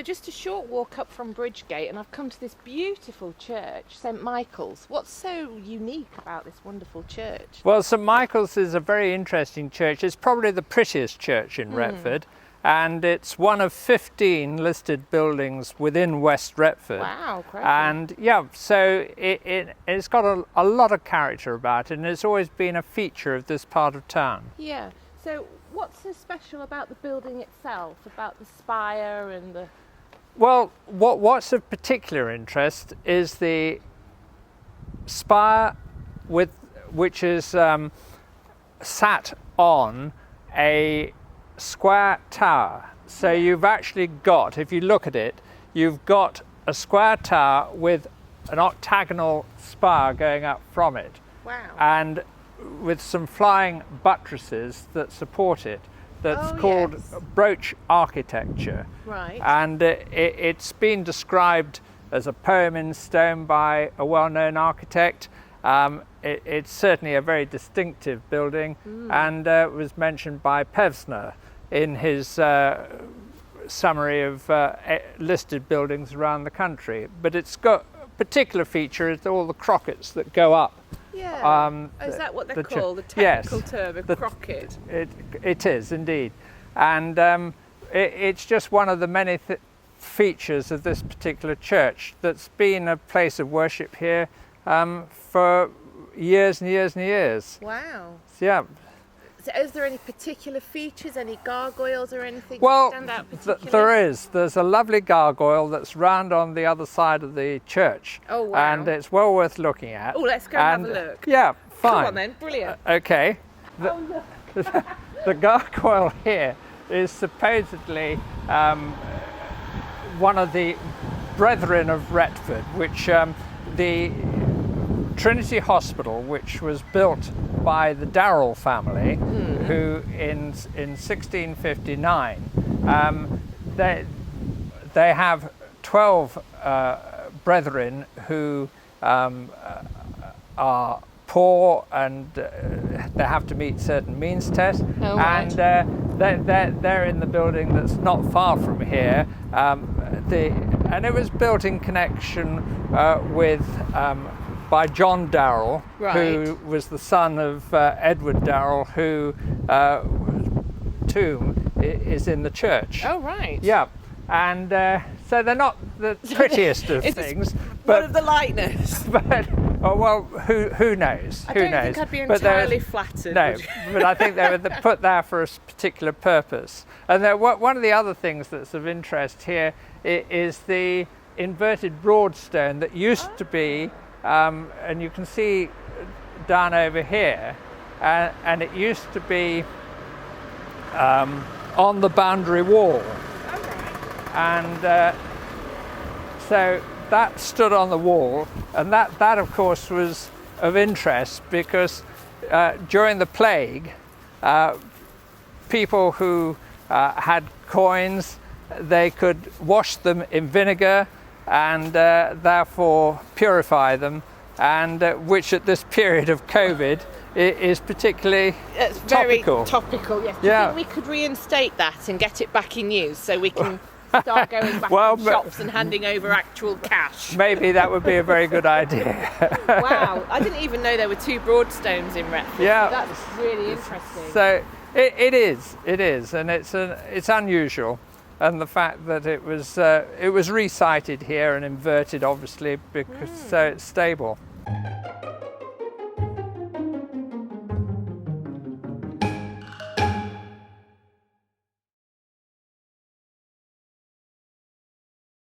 just a short walk up from Bridgegate, and I've come to this beautiful church, St Michael's. What's so unique about this wonderful church? Well, St Michael's is a very interesting church. It's probably the prettiest church in Retford, and it's one of 15 listed buildings within West Retford. Wow, crazy. And yeah, so it's got a lot of character about it, and it's always been a feature of this part of town. Yeah. So what's so special about the building itself, about the spire and the... Well, what's of particular interest is the spire which is sat on a square tower. So you've actually got, if you look at it, you've got a square tower with an octagonal spire going up from it. Wow. And with some flying buttresses that support it. That's called Brooch Architecture. Right. And it's been described as a poem in stone by a well-known architect. It's certainly a very distinctive building, and was mentioned by Pevsner in his summary of listed buildings around the country. But it's got a particular feature is all the crockets that go up. Yeah. Is that what they're called? The technical term of crocket? It is indeed. And it's just one of the many features of this particular church that's been a place of worship here for years and years and years. Wow. So, yeah. So is there any particular features, any gargoyles or anything Well, that stand out particularly? there is. There's a lovely gargoyle that's round on the other side of the church. Oh, wow. And it's well worth looking at. Oh, let's go and have a look. Yeah, fine. Come on then, brilliant. Okay. The gargoyle here is supposedly one of the brethren of Retford, which the Trinity Hospital, which was built by the Darrell family, who in 1659, they have 12 brethren who are poor and they have to meet certain means tests. Oh, right. And they're in the building that's not far from here. And it was built in connection with by John Darrell, right, who was the son of Edward Darrell, who tomb is in the church. Oh, right. Yeah, and so they're not the prettiest of things, but one of the likeness. But well, who knows? I Who don't knows? think I'd be But entirely flattered. No, but I think they were put there for a particular purpose. And one of the other things that's of interest here is the inverted Broadstone that used to be, and you can see down over here, and it used to be on the boundary wall. And so that stood on the wall, and that of course was of interest because during the plague, people who had coins, they could wash them in vinegar and therefore purify them, and which at this period of COVID is particularly it's topical. Very topical, yes. Do you think we could reinstate that and get it back in use so we can start going back to shops and handing over actual cash? Maybe that would be a very good idea. Wow, I didn't even know there were two Broadstones in Retford. Yeah, so that's really interesting. So it is, and it's unusual, and the fact that it was resited here and inverted, obviously, because so it's stable.